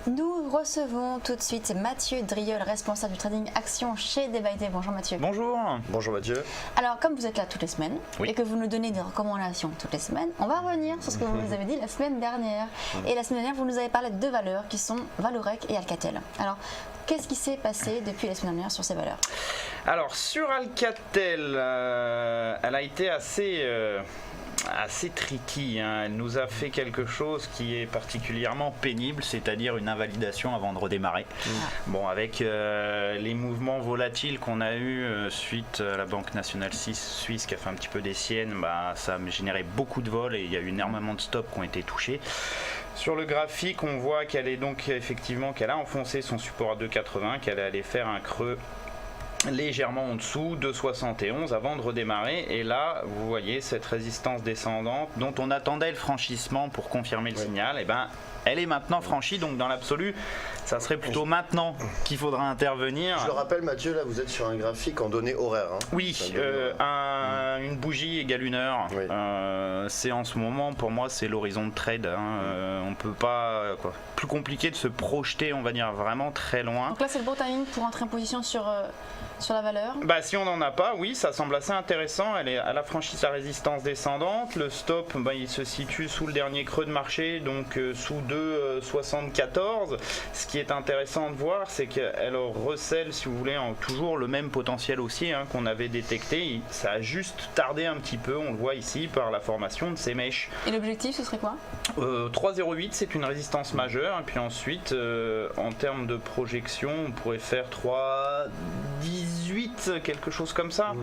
Nous recevons tout de suite Mathieu Drieul, responsable du trading action chez Day by Day. Bonjour Mathieu. Bonjour. Bonjour Mathieu. Alors comme vous êtes là toutes les semaines oui. et que vous nous donnez des recommandations toutes les semaines, on va revenir sur ce que vous nous avez dit la semaine dernière. Et la semaine dernière, vous nous avez parlé de deux valeurs qui sont Valorec et Alcatel. Alors, qu'est-ce qui s'est passé depuis la semaine dernière sur ces valeurs? Alors sur Alcatel, elle a été assez tricky, hein. Elle nous a fait quelque chose qui est particulièrement pénible, c'est-à-dire une invalidation avant de redémarrer. Bon, avec les mouvements volatiles qu'on a eu suite à la Banque nationale suisse qui a fait un petit peu des siennes, ça a généré beaucoup de vols et il y a eu énormément de stops qui ont été touchés. Sur le graphique, on voit qu'elle est donc effectivement qu'elle a enfoncé son support à 2,80, qu'elle allait faire un creux légèrement en dessous de 71 avant de redémarrer, et là vous voyez cette résistance descendante dont on attendait le franchissement pour confirmer le signal, et elle est maintenant franchie, donc dans l'absolu ça serait plutôt maintenant qu'il faudra intervenir. Je le rappelle Mathieu, là vous êtes sur un graphique en données horaires. Hein. Oui, une bougie égale 1 heure, oui. C'est en ce moment pour moi c'est l'horizon de trade, hein. On peut pas, plus compliqué de se projeter, on va dire vraiment très loin. Donc là c'est le bon timing pour entrer en position sur la valeur? Si on n'en a pas, oui, ça semble assez intéressant. Elle a franchi sa résistance descendante. Le stop, il se situe sous le dernier creux de marché, donc sous 2,74. Ce qui est intéressant de voir, c'est qu'elle recèle, si vous voulez, toujours le même potentiel haussier qu'on avait détecté. Ça a juste tardé un petit peu, on le voit ici, par la formation de ces mèches. Et l'objectif, ce serait quoi? 3,08, c'est une résistance majeure. Et puis ensuite, en termes de projection, on pourrait faire 3,18, quelque chose comme ça.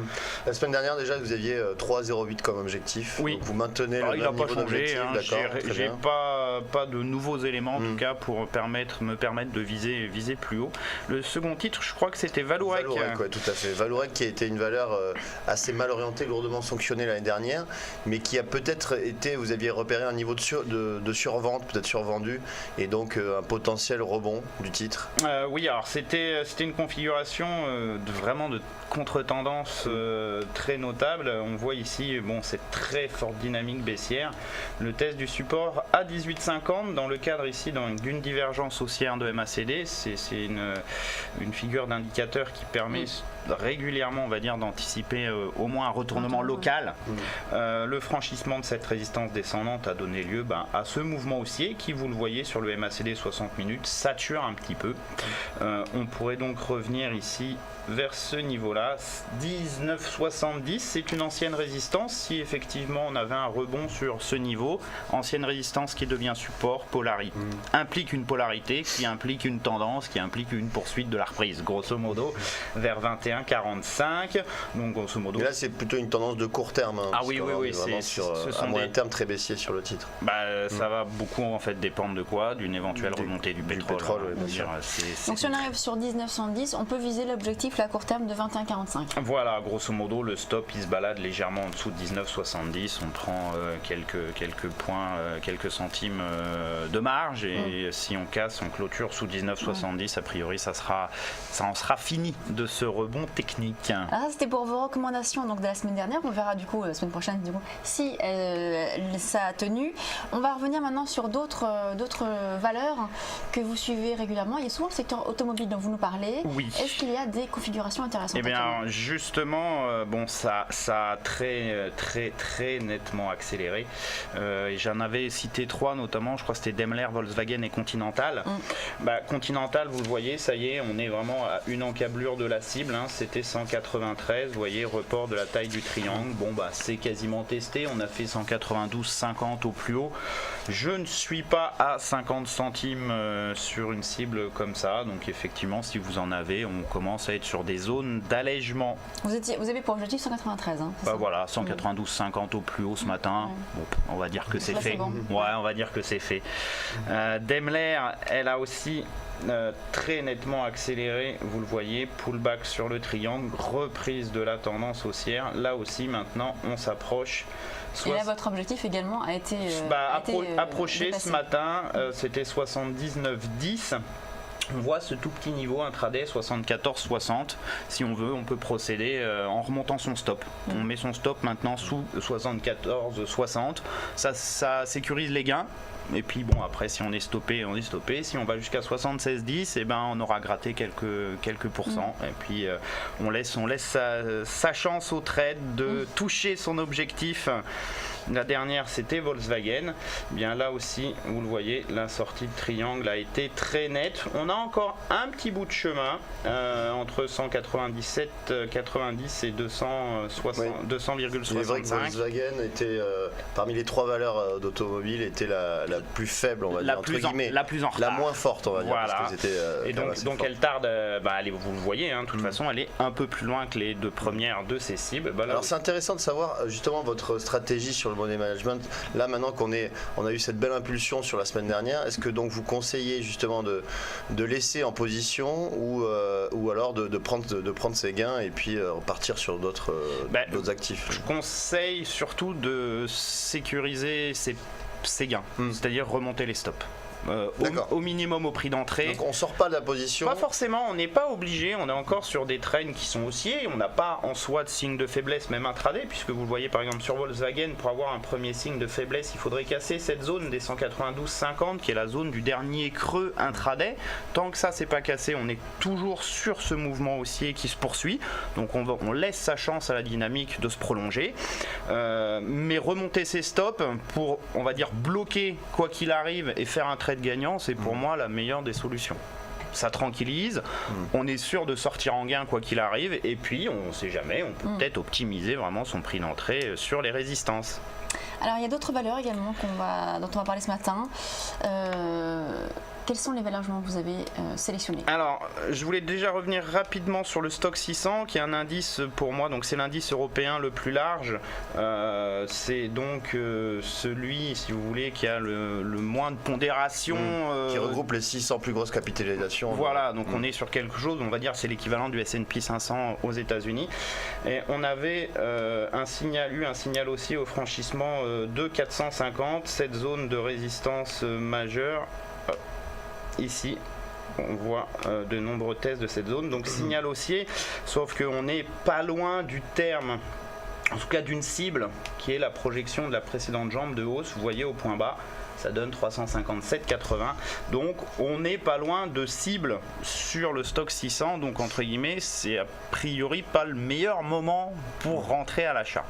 La semaine dernière déjà vous aviez 3,08 comme objectif. Oui. Donc vous maintenez le même niveau d'objectif. J'ai pas de nouveaux éléments en tout cas pour me permettre de viser plus haut. Le second titre, je crois que c'était Valorec. Valorec, ouais, tout à fait. Valorec qui a été une valeur assez mal orientée, lourdement sanctionnée l'année dernière, mais qui a peut-être été, vous aviez repéré un niveau de survente, peut-être survendu, et donc un potentiel rebond du titre. Oui, alors c'était une configuration vraiment de contre-tendance très notable. On voit ici cette très forte dynamique baissière. Le test du support à 18,50 dans le cadre ici d'une divergence haussière de MACD. C'est une figure d'indicateur qui permet régulièrement, on va dire, d'anticiper au moins un retournement local. Le franchissement de cette résistance descendante a donné lieu à ce mouvement haussier qui, vous le voyez sur le MACD 60 minutes, sature un petit peu. On pourrait donc revenir ici vers ce niveau-là, 19,70, c'est une ancienne résistance. Si effectivement on avait un rebond sur ce niveau, ancienne résistance qui devient support, implique une polarité qui implique une tendance, qui implique une poursuite de la reprise, grosso modo, vers 21,45. Donc grosso modo. Mais là c'est plutôt une tendance de court terme. Oui, c'est sur à moyen terme très baissier sur le titre. Ça va beaucoup en fait dépendre de quoi? D'une éventuelle remontée du pétrole. Donc si on arrive sur 19,70, on peut viser l'objectif à court terme de 21,45. Voilà, grosso modo, le stop il se balade légèrement en dessous de 19,70. On prend quelques points, quelques centimes de marge, et si on casse, on clôture sous 19,70. A priori, ça en sera fini de ce rebond technique. Alors ça, c'était pour vos recommandations donc de la semaine dernière. On verra du coup la semaine prochaine si ça a tenu. On va revenir maintenant sur d'autres valeurs que vous suivez régulièrement. Il y a souvent le secteur automobile dont vous nous parlez. Oui. Est-ce qu'il y a des configurations intéressantes? Eh bien, justement, ça a très nettement accéléré. Et j'en avais cité 3 notamment. Je crois que c'était Daimler, Volkswagen et Continental. Continental, vous le voyez, ça y est, on est vraiment à une encablure de la cible. C'était 193. Vous voyez, report de la taille du triangle. C'est quasiment testé. On a fait 192,50 au plus haut. Je ne suis pas à 50 centimes sur une cible comme ça. Donc effectivement, si vous en avez, on commence à être sur des zones d'allègement. Vous avez pour objectif 193. Voilà, 192,50 au plus haut ce matin. On va dire que c'est fait. Bon. Ouais, on va dire que c'est fait. Daimler, elle a aussi très nettement accéléré, vous le voyez, pullback sur le triangle, reprise de la tendance haussière. Là aussi maintenant on s'approche. Et là votre objectif également a été approché dépassé. Ce matin, c'était 79,10. On voit ce tout petit niveau intraday 74,60. Si on veut, on peut procéder en remontant son stop. On met son stop maintenant sous 74,60. Ça sécurise les gains. Et puis bon, après si on est stoppé, on est stoppé. Si on va jusqu'à 76,10, on aura gratté quelques pourcents. Et puis on laisse sa chance au trade de toucher son objectif. La dernière, c'était Volkswagen. Bien là aussi, vous le voyez, la sortie de triangle a été très nette. On a encore un petit bout de chemin entre 197,90 et 200,65. Il est vrai que Volkswagen était parmi les 3 valeurs d'automobile était la plus faible, on va dire, entre guillemets, la plus en retard, la moins forte, on va dire. Voilà. Parce que c'était, et donc elle tarde. Vous le voyez, de toute façon, elle est un peu plus loin que les 2 premières de ses cibles. Alors c'est intéressant de savoir justement votre stratégie sur le money management. Là maintenant on a eu cette belle impulsion sur la semaine dernière, est-ce que donc vous conseillez justement de laisser en position ou alors de prendre ses gains et puis repartir sur d'autres actifs? Je conseille surtout de sécuriser ses gains, c'est-à-dire remonter les stops. Au minimum au prix d'entrée. Donc on sort pas de la position. Pas forcément, on n'est pas obligé, on est encore sur des trains qui sont haussiers, on n'a pas en soi de signe de faiblesse même intraday, puisque vous le voyez par exemple sur Volkswagen, pour avoir un premier signe de faiblesse, il faudrait casser cette zone des 192,50 qui est la zone du dernier creux intraday. Tant que ça c'est pas cassé, on est toujours sur ce mouvement haussier qui se poursuit, donc on laisse sa chance à la dynamique de se prolonger, mais remonter ses stops pour, on va dire, bloquer quoi qu'il arrive et faire un trade gagnant, c'est pour moi la meilleure des solutions. Ça tranquillise, on est sûr de sortir en gain quoi qu'il arrive, et puis on ne sait jamais, on peut peut-être optimiser vraiment son prix d'entrée sur les résistances. Alors il y a d'autres valeurs également dont on va parler ce matin. Quelles sont les valeurs que vous avez sélectionnées? Alors, je voulais déjà revenir rapidement sur le Stoxx 600, qui est un indice pour moi, donc c'est l'indice européen le plus large. C'est donc celui, si vous voulez, qui a le moins de pondération. Qui regroupe les 600 plus grosses capitalisations. Voilà, donc on est sur quelque chose, on va dire, c'est l'équivalent du S&P 500 aux États-Unis. Et on avait eu un signal aussi au franchissement de 450, cette zone de résistance majeure. Ici, on voit de nombreux tests de cette zone, donc signal haussier, sauf qu'on n'est pas loin du terme, en tout cas d'une cible, qui est la projection de la précédente jambe de hausse, vous voyez au point bas. Ça donne 357,80. Donc on n'est pas loin de cible sur le Stoxx 600. Donc entre guillemets, c'est a priori pas le meilleur moment pour rentrer à l'achat.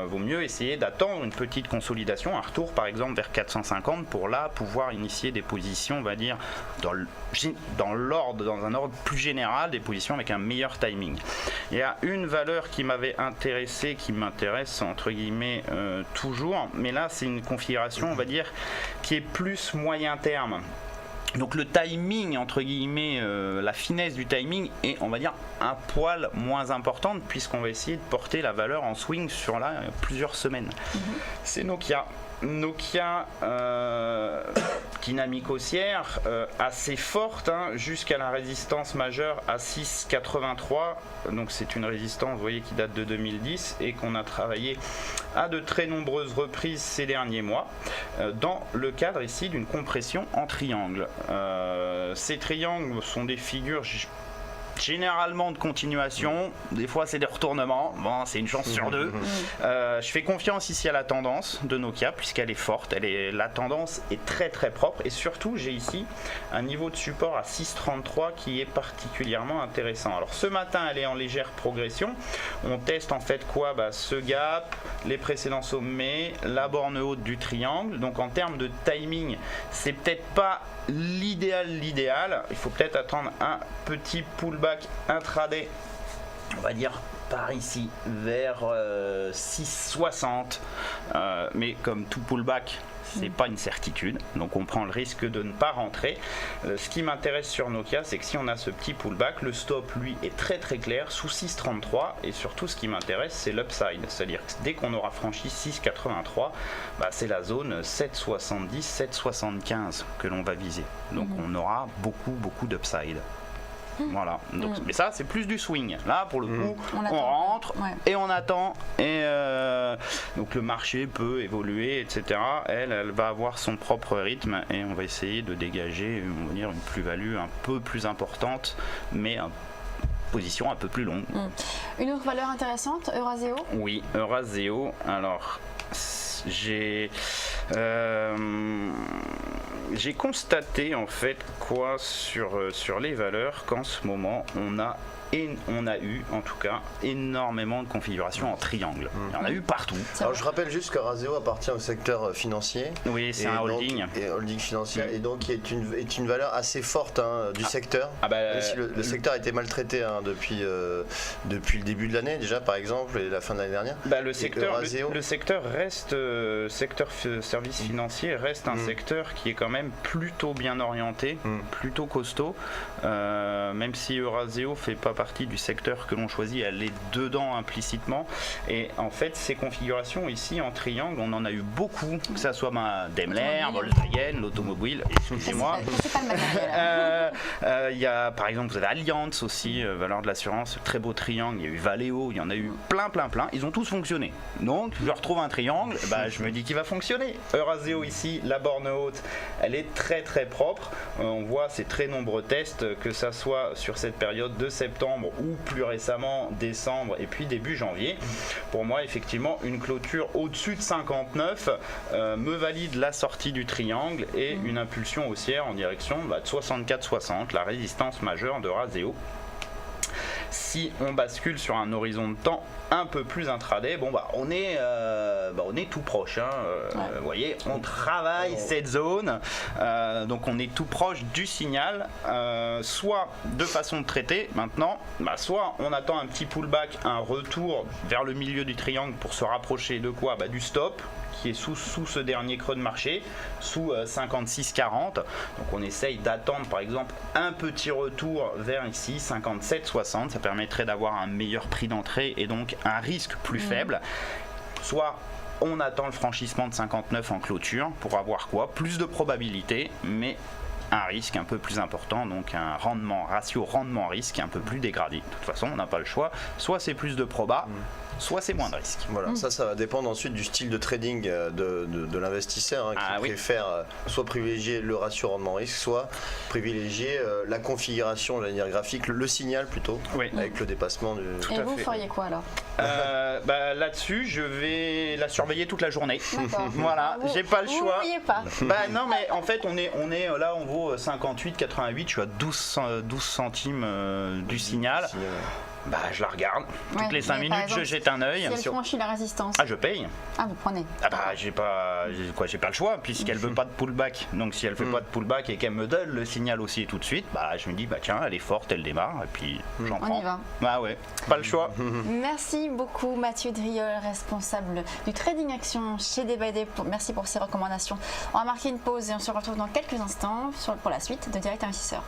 Vaut mieux essayer d'attendre une petite consolidation, un retour par exemple vers 450 pour là pouvoir initier des positions, on va dire, dans un ordre plus général, des positions avec un meilleur timing. Il y a une valeur qui m'avait intéressé, qui m'intéresse entre guillemets toujours, mais là c'est une configuration, on va dire, qui est plus moyen terme. Donc le timing, entre guillemets, la finesse du timing est, on va dire, un poil moins importante, puisqu'on va essayer de porter la valeur en swing sur là plusieurs semaines. C'est Nokia. Dynamique haussière assez forte, jusqu'à la résistance majeure à 6,83. Donc c'est une résistance, vous voyez, qui date de 2010 et qu'on a travaillé à de très nombreuses reprises ces derniers mois dans le cadre ici d'une compression en triangle. Ces triangles sont des figures généralement de continuation, des fois c'est des retournements, bon, c'est une chance sur deux. Je fais confiance ici à la tendance de Nokia puisqu'elle est forte, la tendance est très très propre, et surtout j'ai ici un niveau de support à 6,33 qui est particulièrement intéressant. Alors ce matin elle est en légère progression, on teste en fait quoi? Ce gap, les précédents sommets, la borne haute du triangle, donc en termes de timing c'est peut-être pas l'idéal, il faut peut-être attendre un petit pullback intraday, on va dire par ici vers 6,60, mais comme tout pullback c'est pas une certitude, donc on prend le risque de ne pas rentrer. Ce qui m'intéresse sur Nokia, c'est que si on a ce petit pullback, le stop lui est très très clair sous 6,33, et surtout ce qui m'intéresse c'est l'upside, c'est-à-dire que dès qu'on aura franchi 6,83, c'est la zone 7,70, 7,75 que l'on va viser, donc on aura beaucoup d'upside. Voilà, donc, mais ça c'est plus du swing. Là pour le coup on rentre et on attend, et donc le marché peut évoluer, etc. Elle va avoir son propre rythme et on va essayer de dégager, on va dire, une plus-value un peu plus importante, mais position un peu plus longue. Une autre valeur intéressante, Eurazeo. Oui, Eurazeo. Alors j'ai J'ai constaté en fait quoi sur les valeurs qu'en ce moment on a eu en tout cas énormément de configurations en triangle. Il y en a eu partout. Alors je rappelle juste que Razeo appartient au secteur financier. Oui, c'est un holding. Et holding financier et donc qui est une valeur assez forte du secteur. Même si le secteur a été maltraité depuis le début de l'année déjà par exemple et la fin de l'année dernière. Le secteur reste secteur service financier reste un secteur qui est quand même plutôt bien orienté, plutôt costaud. Même si Eurazeo fait pas partie du secteur que l'on choisit, elle est dedans implicitement. Et en fait, ces configurations ici en triangle, on en a eu beaucoup, que ça soit Daimler, Volkswagen, l'automobile, excusez-moi. C'est pas le matériel. Il y a par exemple, vous avez Allianz aussi, valeur de l'assurance, très beau triangle. Il y a eu Valeo, il y en a eu plein. Ils ont tous fonctionné. Donc, je retrouve un triangle, je me dis qu'il va fonctionner. Eurazeo ici, la borne haute, elle est très très propre. On voit ces très nombreux tests, que ça soit sur cette période de septembre ou plus récemment décembre et puis début janvier. Pour moi, effectivement, une clôture au-dessus de 59 me valide la sortie du triangle et une impulsion haussière en direction de 64,60, la résistance majeure de Razeo. Si on bascule sur un horizon de temps un peu plus intraday, on est tout proche. Vous voyez, on travaille cette zone, donc on est tout proche du signal, soit de façon de traiter maintenant, soit on attend un petit pullback, un retour vers le milieu du triangle pour se rapprocher de quoi ? Du stop, qui est sous ce dernier creux de marché, sous 56,40. Donc on essaye d'attendre par exemple un petit retour vers ici, 57,60. Ça permettrait d'avoir un meilleur prix d'entrée et donc un risque plus faible. Soit on attend le franchissement de 59 en clôture pour avoir quoi ? Plus de probabilité, mais un risque un peu plus important, donc un ratio rendement-risque un peu plus dégradé. De toute façon, on n'a pas le choix. Soit c'est plus de proba, soit c'est moins de risque. Voilà, ça va dépendre ensuite du style de trading de l'investisseur qui préfère soit privilégier le ratio rendement-risque, soit privilégier la configuration, j'allais dire graphique, le signal plutôt, avec le dépassement du... Et vous feriez quoi alors ? Là-dessus, je vais la surveiller toute la journée. Voilà, j'ai pas le choix. Vous ne voyez pas. Non, mais en fait, on est là, on vaut 58,88. Je suis à 12 centimes du signal. Je la regarde. Toutes les 5 minutes, je jette un œil. Si elle franchit la résistance. Je paye. Vous prenez. J'ai pas le choix puisqu'elle veut pas de pullback. Donc si elle fait pas de pullback et qu'elle me donne le signal aussi tout de suite, je me dis tiens, elle est forte, elle démarre et puis j'en prends. On y va. Pas le choix. Merci beaucoup Mathieu Driol, responsable du trading action chez Day by Day. Merci pour ces recommandations. On va marquer une pause et on se retrouve dans quelques instants pour la suite de Direct Investisseur.